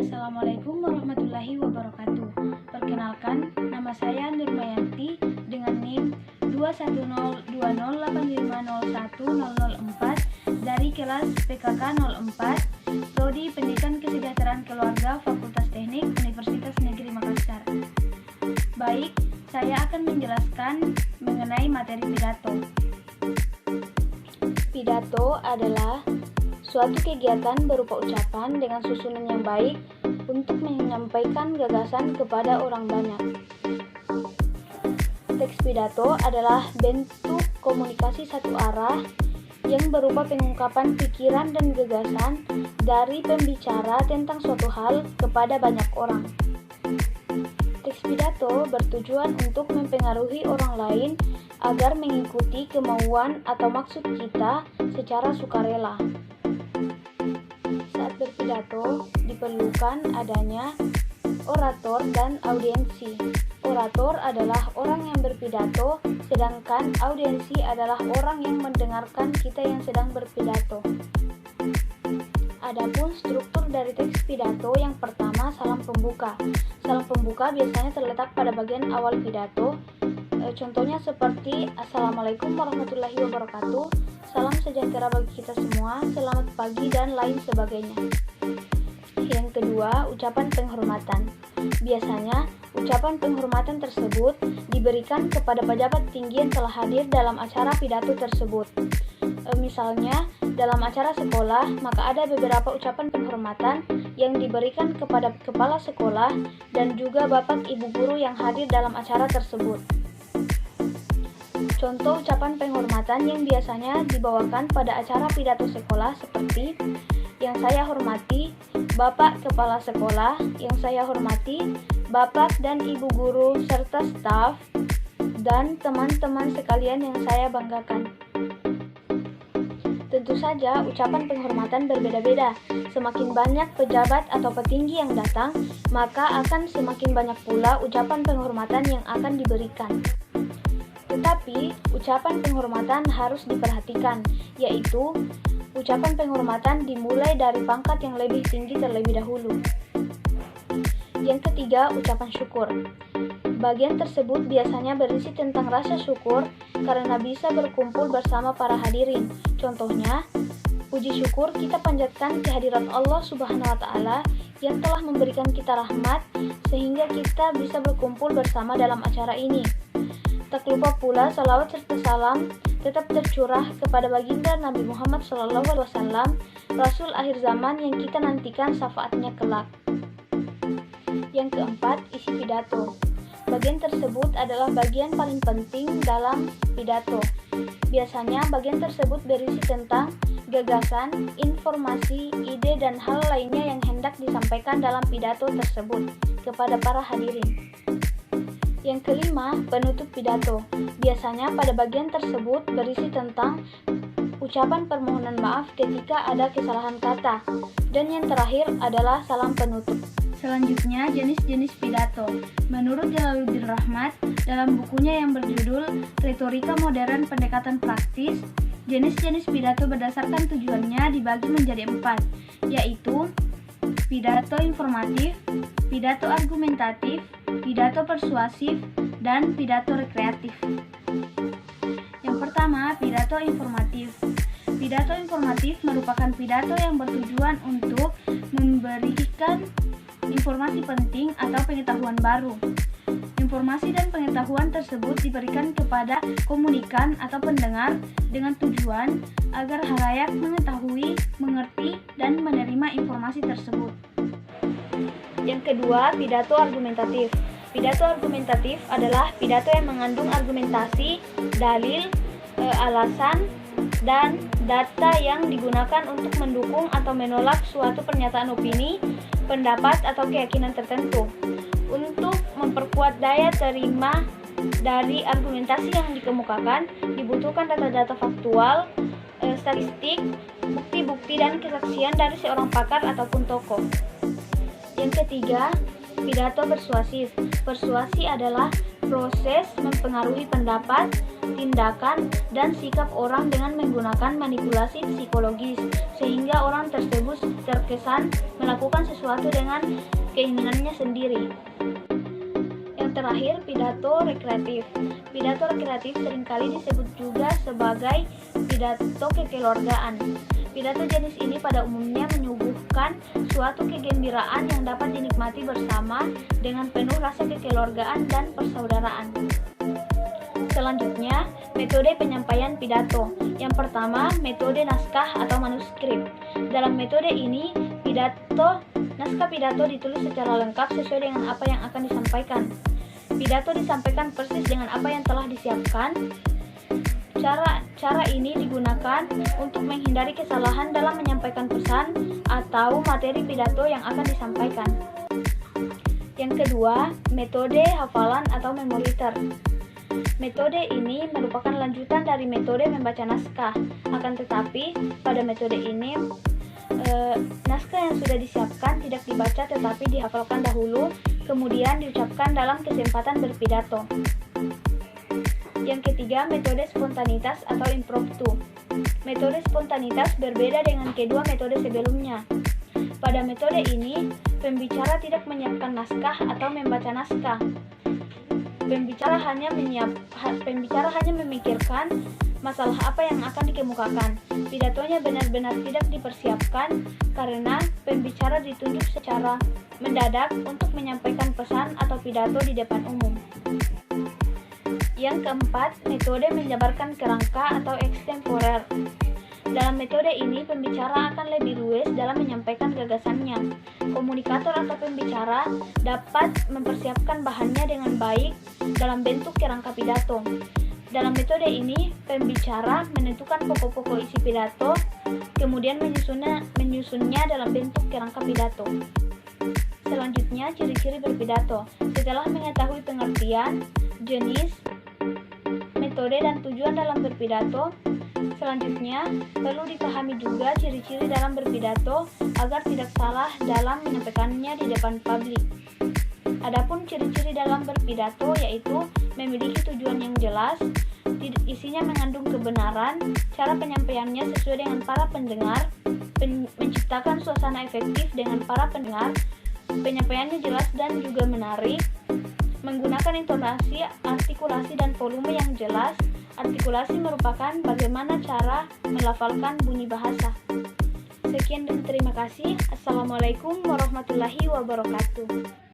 Assalamualaikum warahmatullahi wabarakatuh. Perkenalkan, nama saya Nurmayanti dengan NIM 2102085010004 dari kelas PKK 04, Prodi Pendidikan Kesejahteraan Keluarga Fakultas Teknik Universitas Negeri Makassar. Baik, saya akan menjelaskan mengenai materi pidato. Pidato adalah suatu kegiatan berupa ucapan dengan susunan yang baik untuk menyampaikan gagasan kepada orang banyak. Teks pidato adalah bentuk komunikasi satu arah yang berupa pengungkapan pikiran dan gagasan dari pembicara tentang suatu hal kepada banyak orang. Teks pidato bertujuan untuk mempengaruhi orang lain agar mengikuti kemauan atau maksud kita secara sukarela. Saat berpidato, diperlukan adanya orator dan audiensi. Orator adalah orang yang berpidato, sedangkan audiensi adalah orang yang mendengarkan kita yang sedang berpidato. Adapun struktur dari teks pidato, yang pertama salam pembuka. Salam pembuka biasanya terletak pada bagian awal pidato. Contohnya seperti Assalamualaikum warahmatullahi wabarakatuh, salam sejahtera bagi kita semua, selamat pagi, dan lain sebagainya. Yang kedua, ucapan penghormatan. Biasanya, ucapan penghormatan tersebut diberikan kepada pejabat tinggi yang telah hadir dalam acara pidato tersebut. Misalnya, dalam acara sekolah, maka ada beberapa ucapan penghormatan yang diberikan kepada kepala sekolah dan juga bapak ibu guru yang hadir dalam acara tersebut. Contoh ucapan penghormatan yang biasanya dibawakan pada acara pidato sekolah seperti yang saya hormati Bapak Kepala Sekolah, yang saya hormati Bapak dan Ibu Guru serta staf dan teman-teman sekalian yang saya banggakan. Tentu saja ucapan penghormatan berbeda-beda. Semakin banyak pejabat atau petinggi yang datang, maka akan semakin banyak pula ucapan penghormatan yang akan diberikan. Tetapi, ucapan penghormatan harus diperhatikan, yaitu ucapan penghormatan dimulai dari pangkat yang lebih tinggi terlebih dahulu. Yang ketiga, ucapan syukur. Bagian tersebut biasanya berisi tentang rasa syukur karena bisa berkumpul bersama para hadirin. Contohnya, puji syukur kita panjatkan kehadirat Allah Subhanahu wa Ta'ala yang telah memberikan kita rahmat sehingga kita bisa berkumpul bersama dalam acara ini. Tak lupa pula salawat serta salam tetap tercurah kepada baginda Nabi Muhammad SAW, Rasul akhir zaman yang kita nantikan syafaatnya kelak. Yang keempat, isi pidato. Bagian tersebut adalah bagian paling penting dalam pidato. Biasanya bagian tersebut berisi tentang gagasan, informasi, ide, dan hal lainnya yang hendak disampaikan dalam pidato tersebut kepada para hadirin. Yang kelima, penutup pidato. Biasanya pada bagian tersebut berisi tentang ucapan permohonan maaf ketika ada kesalahan kata. Dan yang terakhir adalah salam penutup. Selanjutnya, jenis-jenis pidato. Menurut Jalaluddin Rahmat, dalam bukunya yang berjudul Retorika Modern Pendekatan Praktis, jenis-jenis pidato berdasarkan tujuannya dibagi menjadi 4, yaitu pidato informatif, pidato argumentatif, pidato persuasif, dan pidato rekreatif. Yang pertama, pidato informatif. Pidato informatif merupakan pidato yang bertujuan untuk memberikan informasi penting atau pengetahuan baru. Informasi dan pengetahuan tersebut diberikan kepada komunikan atau pendengar dengan tujuan agar halayak mengetahui, mengerti, dan menerima informasi tersebut. Yang kedua, pidato argumentatif. Pidato argumentatif adalah pidato yang mengandung argumentasi, dalil, alasan, dan data yang digunakan untuk mendukung atau menolak suatu pernyataan opini, pendapat, atau keyakinan tertentu. Untuk memperkuat daya terima dari argumentasi yang dikemukakan, dibutuhkan data-data faktual, statistik, bukti-bukti, dan kesaksian dari seorang pakar ataupun tokoh. Yang ketiga, pidato persuasif. Persuasi adalah proses mempengaruhi pendapat tindakan, dan sikap orang dengan menggunakan manipulasi psikologis, sehingga orang tersebut terkesan melakukan sesuatu dengan keinginannya sendiri. Yang terakhir, pidato rekreatif. Pidato rekreatif seringkali disebut juga sebagai pidato kekeluargaan. Pidato jenis ini pada umumnya menyuguhkan suatu kegembiraan yang dapat dinikmati bersama dengan penuh rasa kekeluargaan dan persaudaraan. Selanjutnya, metode penyampaian pidato. Yang pertama, metode naskah atau manuskrip. Dalam metode ini, naskah pidato ditulis secara lengkap sesuai dengan apa yang akan disampaikan. Pidato disampaikan persis dengan apa yang telah disiapkan. Cara ini digunakan untuk menghindari kesalahan dalam menyampaikan pesan atau materi pidato yang akan disampaikan. Yang kedua, metode hafalan atau memoriter. Metode ini merupakan lanjutan dari metode membaca naskah. Akan tetapi, pada metode ini, naskah yang sudah disiapkan tidak dibaca tetapi dihafalkan dahulu, kemudian diucapkan dalam kesempatan berpidato. Yang ketiga, metode spontanitas atau impromptu. Metode spontanitas berbeda dengan kedua metode sebelumnya. Pada metode ini, pembicara tidak menyiapkan naskah atau membaca naskah. Pembicara hanya memikirkan masalah apa yang akan dikemukakan. Pidatonya benar-benar tidak dipersiapkan karena pembicara ditunjuk secara mendadak untuk menyampaikan pesan atau pidato di depan umum. Yang keempat, metode menjabarkan kerangka atau extemporer. Dalam metode ini, pembicara akan lebih luwes dalam menyampaikan gagasannya. Komunikator atau pembicara dapat mempersiapkan bahannya dengan baik dalam bentuk kerangka pidato. Dalam metode ini, pembicara menentukan pokok-pokok isi pidato, kemudian menyusunnya dalam bentuk kerangka pidato. Selanjutnya, ciri-ciri berpidato. Setelah mengetahui pengertian, jenis, metode, dan tujuan dalam berpidato, selanjutnya perlu dipahami juga ciri-ciri dalam berpidato agar tidak salah dalam menyampaikannya di depan publik. Adapun ciri-ciri dalam berpidato yaitu memiliki tujuan yang jelas, isinya mengandung kebenaran, cara penyampaiannya sesuai dengan para pendengar, menciptakan suasana efektif dengan para pendengar, penyampaiannya jelas dan juga menarik, menggunakan intonasi, artikulasi, dan volume yang jelas. Artikulasi merupakan bagaimana cara melafalkan bunyi bahasa. Sekian dan terima kasih. Assalamualaikum warahmatullahi wabarakatuh.